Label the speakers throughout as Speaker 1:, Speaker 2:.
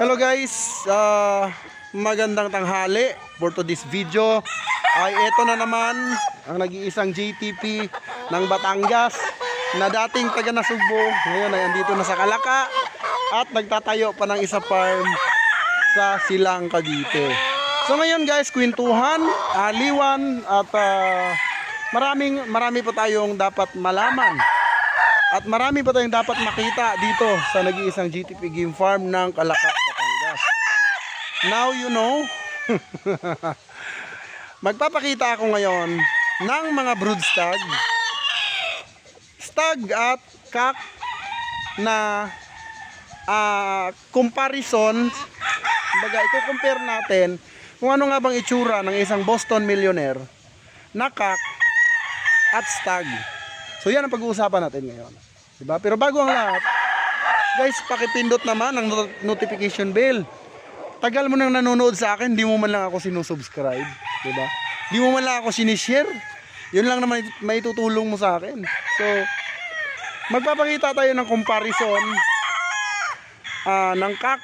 Speaker 1: Hello guys, magandang tanghali. For today's video ay ito na naman ang nag-iisang JTP ng Batangas na dating taga Nasugbo, ngayon ay andito na sa Calaka at nagtatayo pa ng isa farm sa Silang, Cavite. So ngayon guys, kwentuhan, aliwan at marami pa tayong dapat malaman at marami pa tayong dapat makita dito sa nag-iisang JTP Game Farm ng Calaka, Batangas. Now you know. Magpapakita ako ngayon ng mga brood stag at cock na comparison. Baga, i-compare natin kung ano nga bang itsura ng isang Boston Millionaire na cock at stag. So yan ang pag-uusapan natin ngayon, diba? Pero bago ang lahat guys, pakipindot naman ang notification bell. Tagal mo nang nanonood sa akin, di mo man lang ako sinusubscribe, diba? Di mo man lang ako sinishare. Yun lang naman may tutulong mo sa akin. So magpapakita tayo ng comparison ng cock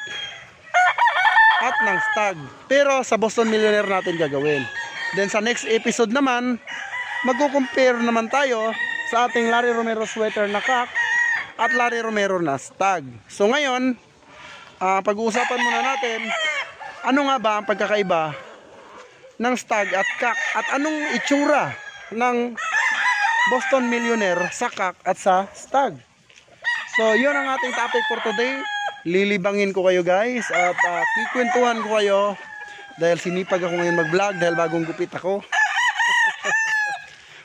Speaker 1: at ng stag, pero sa Boston Millionaire natin gagawin. Then sa next episode naman, magko-compare naman tayo sa ating Larry Romero sweater na cock at Larry Romero na stag. So ngayon, pag-uusapan muna natin ano nga ba ang pagkakaiba ng stag at cock at anong itsura ng Boston Millionaire sa cock at sa stag. So yun ang ating topic for today. Lilibangin ko kayo guys at kikwentuhan ko kayo dahil sinipag ako ngayon mag-vlog dahil bagong gupit ako.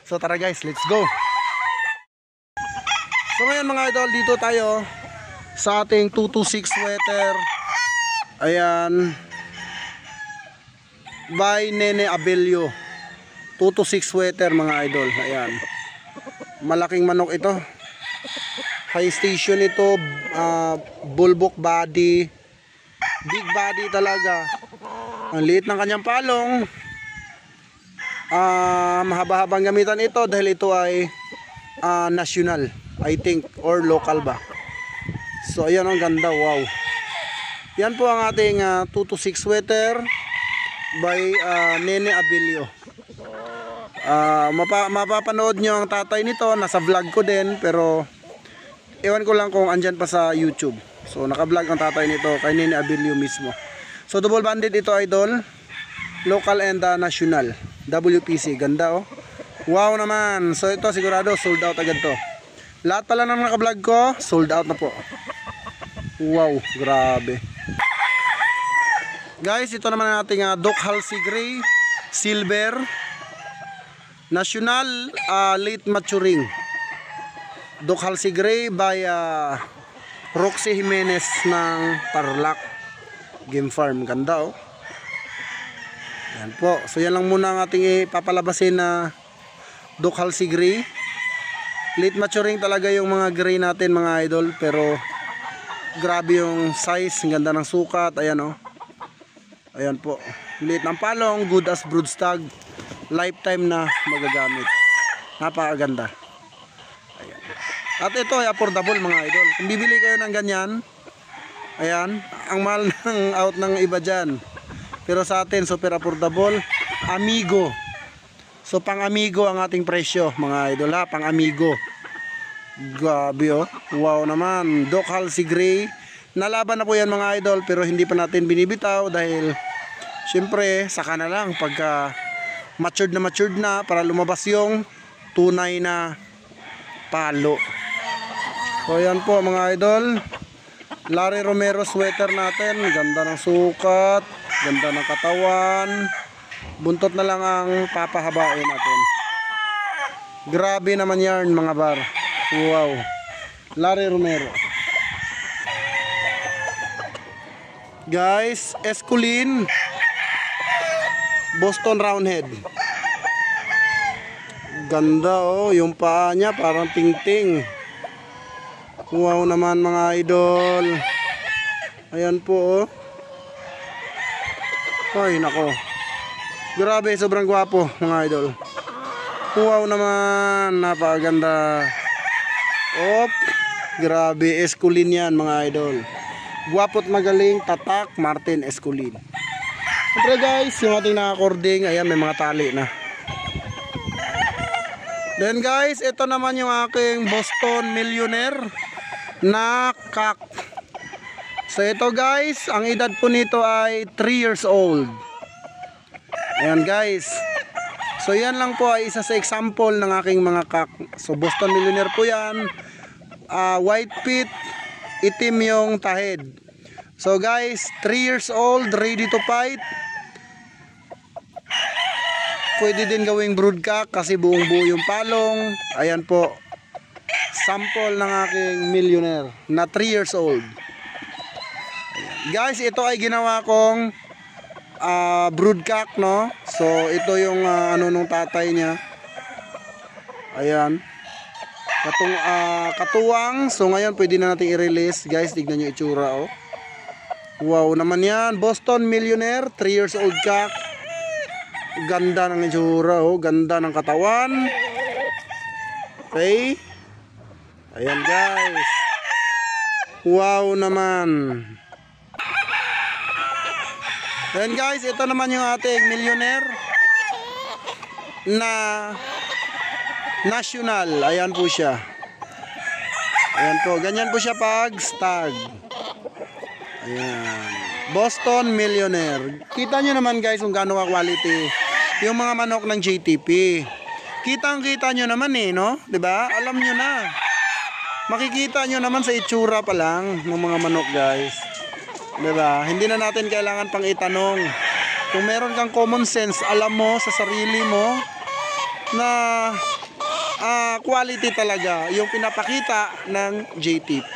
Speaker 1: So tara guys, let's go. So ngayon mga idol, dito tayo sa ating 226 sweater. Ayan, by Nene Abelio. 226 sweater mga idol. Ayan, malaking manok ito. High station ito, bulbok body, big body talaga. Ang liit ng kanyang palong. Mahaba-habang gamitan ito dahil ito ay national, I think, or local ba. So ayan, ang ganda, wow. Yan po ang ating 226 sweater by Nene Abelio. Mapapanood nyo ang tatay nito, nasa vlog ko din, pero ewan ko lang kung andyan pa sa YouTube. So naka-vlog ang tatay nito kay Nene Abelio mismo. So double banded ito idol, local and national, WPC. Ganda oh, wow naman. So ito sigurado sold out agad to. Lahat pala ng naka-vlog ko sold out na po. Wow, grabe guys. Ito naman ang ating Doc Halsey Gray Silver National, late maturing Doc Halsey Gray by Roxy Jimenez ng Tarlac Game Farm. Ganda oh. Yan po. So yan lang muna ang ating ipapalabasin na Doc Halsey Gray. Late maturing talaga yung mga gray natin mga idol, pero grabe yung size, ang ganda ng sukat. Ayan oh. Ayan po. Late ng palong, good as brood stag, lifetime na magagamit. Napakaganda. Ayan. At ito ay affordable mga idol. Kung bibili kayo ng ganyan, ayan, ang mahal ng out ng iba dyan, pero sa atin super affordable. Amigo. So pang amigo ang ating presyo mga idol ha, pang amigo. Grabe oh, wow naman. Doc Halsey Gray. Nalaban na po yan mga idol, pero hindi pa natin binibitaw dahil syempre saka na lang pagka matured na para lumabas yung tunay na palo. So yan po mga idol, Larry Romero sweater natin. Ganda ng sukat, ganda ng katawan. Buntot na lang ang papahabain natin. Grabe naman yan mga bar. Wow, Larry Romero guys. Esculin Boston Roundhead. Ganda oh, yung paa niya parang tingting. Wow naman mga idol. Ayan po oh. Ay nako, grabe, sobrang gwapo mga idol. Wow naman, napakaganda. Op, grabe, esculin yan mga idol. Guwapot magaling, tatak, Martin Esculin. Siyempre guys, yung ating naka-cording, ayan, may mga tali na. Then guys, ito naman yung aking Boston Millionaire na cock. So ito guys, ang edad po nito ay 3 years old. Ayan guys. So yan lang po ay isa sa example ng aking mga cock. So Boston Millionaire po yan. White pit, itim yung tahid. So guys, 3 years old, ready to fight. Pwede din gawing brood cock kasi buong buo yung palong. Ayan po, sample ng aking Millionaire na 3 years old. Ayan. Guys, ito ay ginawa kong brood cock, no? So ito yung ano nung tatay niya. Ayan. Katuwang. So ngayon pwede na natin i-release. Guys, tignan nyo itsura, oh. Wow naman yan. Boston Millionaire, 3 years old cock. Ganda ng itsura, oh. Ganda ng katawan. Okay. Ayan guys. Wow naman. Ayan guys, ito naman yung ating Millionaire na national. Ayan po siya. Ayan po, ganyan po siya pag stag. Ayan, Boston Millionaire. Kita nyo naman guys kung gaano ka quality yung mga manok ng JTP. Kitang-kita nyo naman eh, no? 'Di ba? Alam nyo na. Makikita nyo naman sa itsura pa lang ng mga manok guys. 'Di ba? Hindi na natin kailangan pang itanong. Kung meron kang common sense, alam mo sa sarili mo na quality talaga yung pinapakita ng JTP.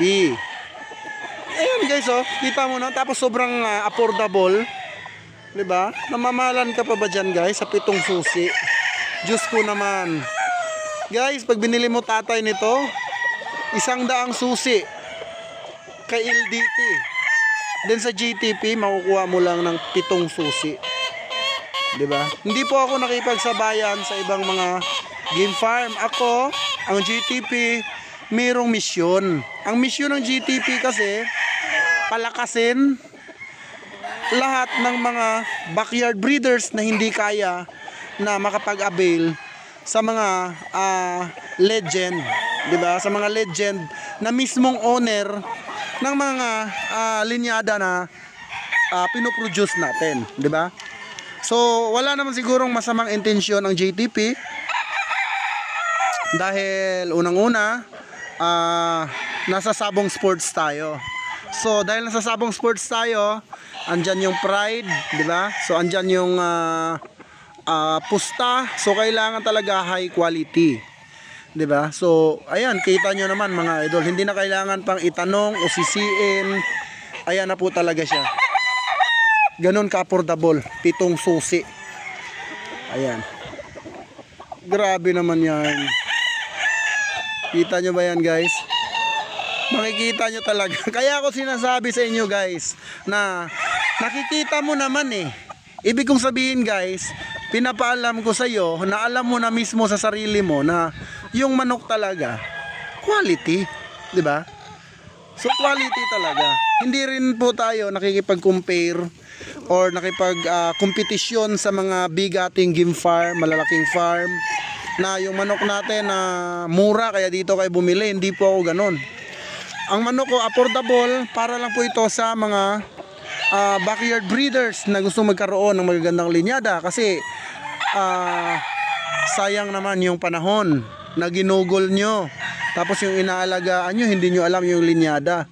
Speaker 1: Ayun guys, oh, kita mo na, tapos sobrang affordable. 'Di ba? Namamalan ka pa ba diyan guys sa 7 susi? Diyos ko naman. Guys, pag binili mo tatay nito, 100 susi kay LDT. Then sa GTP, makukuha mo lang ng 7 susi. 'Di ba? Hindi po ako nakipagsabayan sa ibang mga game farm. Ako, ang GTP, mayroong misyon. Ang misyon ng GTP kasi palakasin lahat ng mga backyard breeders na hindi kaya na makapag-avail sa mga legend, 'di ba? Sa mga legend na mismong owner ng mga linyada na pinoproduce natin, 'di ba? So, wala naman sigurong masamang intensyon ang JTP dahil unang-una nasa Sabong Sports tayo. So, dahil nasa Sabong Sports tayo, andyan yung pride, 'di ba? So, andyan yung pusta. So, kailangan talaga high quality. 'Di ba? So, ayan, kita nyo naman mga idol, hindi na kailangan pang itanong o sisiin. Ayan na po talaga siya. Ganon ka-affordable, 7 susi. Ayan. Grabe naman yan. Kita nyo ba yan guys? Makikita nyo talaga. Kaya ako sinasabi sa inyo guys na nakikita mo naman eh. Ibig kong sabihin guys, pinapaalam ko sa iyo na alam mo na mismo sa sarili mo na yung manok talaga quality, 'di ba? So quality talaga. Hindi rin po tayo nakikipag-compare or nakipag-kompetisyon sa mga bigating game farm, malalaking farm na yung manok natin na mura kaya dito kayo bumili. Hindi po ako ganon. Ang manok ko affordable para lang po ito sa mga backyard breeders na gusto magkaroon ng magagandang linyada kasi sayang naman yung panahon na ginugol nyo, tapos yung inaalagaan nyo hindi nyo alam yung linyada,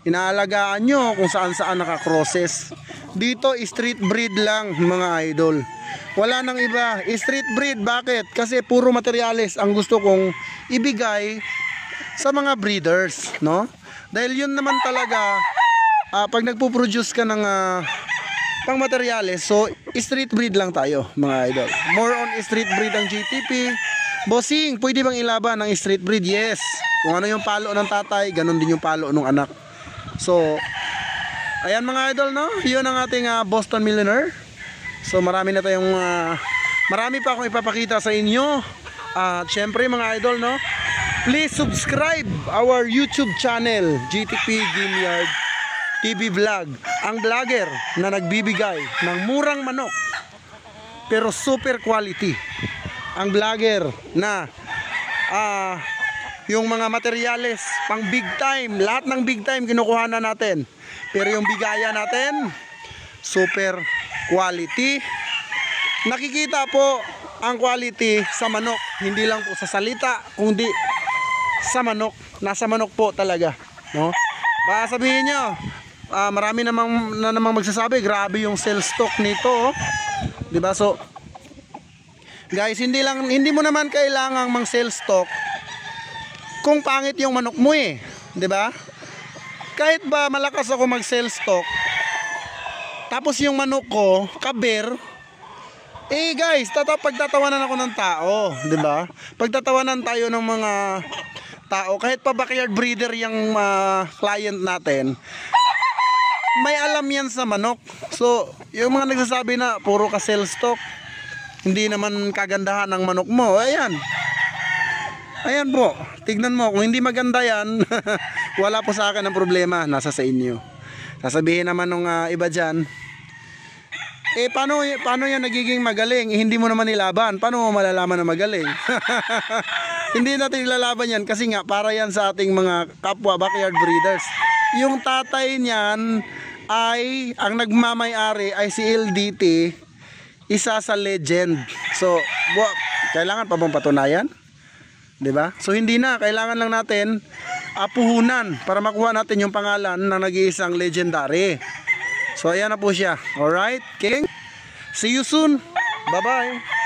Speaker 1: inaalagaan nyo kung saan saan nakakrosses. Dito street breed lang mga idol, wala nang iba, street breed. Bakit? Kasi puro materyales ang gusto kong ibigay sa mga breeders, no? Dahil yun naman talaga pag nagpo-produce ka ng pang materyales, so street breed lang tayo mga idol. More on street breed ang GTP. Bossing, pwede bang ilaban ng street breed? Yes. Kung ano yung palo ng tatay, ganun din yung palo ng anak. So, ayan mga idol, no? Yun ang ating Boston Millionaire. So, marami na tayong marami pa akong ipapakita sa inyo. Syempre mga idol, no? Please subscribe our YouTube channel, GTP Game Yard TV vlog, ang vlogger na nagbibigay ng murang manok pero super quality. Ang vlogger na yung mga materyales pang big time, lahat ng big time kinukuha na natin. Pero yung bigaya natin, super quality. Nakikita po ang quality sa manok, hindi lang po sa salita, kundi sa manok. Nasa manok po talaga, no? Baka sabihin nyo, marami namang magsasabi, grabe yung sales stock nito, oh. 'Di ba? So guys, hindi mo naman kailangang mang sales stock kung pangit yung manok mo, 'di ba? Kahit ba malakas ako mag sales stock, tapos yung manok ko kaber, guys, pagtatawanan ako ng tao, 'di ba? Pagtatawanan tayo ng mga tao, kahit pa backyard breeder yung client natin, may alam yan sa manok. So, yung mga nagsasabi na puro ka sell stock, hindi naman kagandahan ng manok mo, ayan po, tignan mo, kung hindi maganda yan, wala po sa akin ang problema, nasa sa inyo. Sasabihin naman ng iba dyan, paano yan nagiging magaling? Hindi mo naman nilaban, paano mo malalaman na magaling? Hindi natin ilalaban yan kasi nga para yan sa ating mga kapwa backyard breeders. Yung tatay niyan ay, ang nagmamay-ari ay si LDT, isa sa legend. So, kailangan pa bang patunayan? 'Di ba? So hindi na, kailangan lang natin puhunan para makuha natin yung pangalan ng nag-iisang legendary. So ayan na po siya. Alright, King. See you soon. Bye-bye.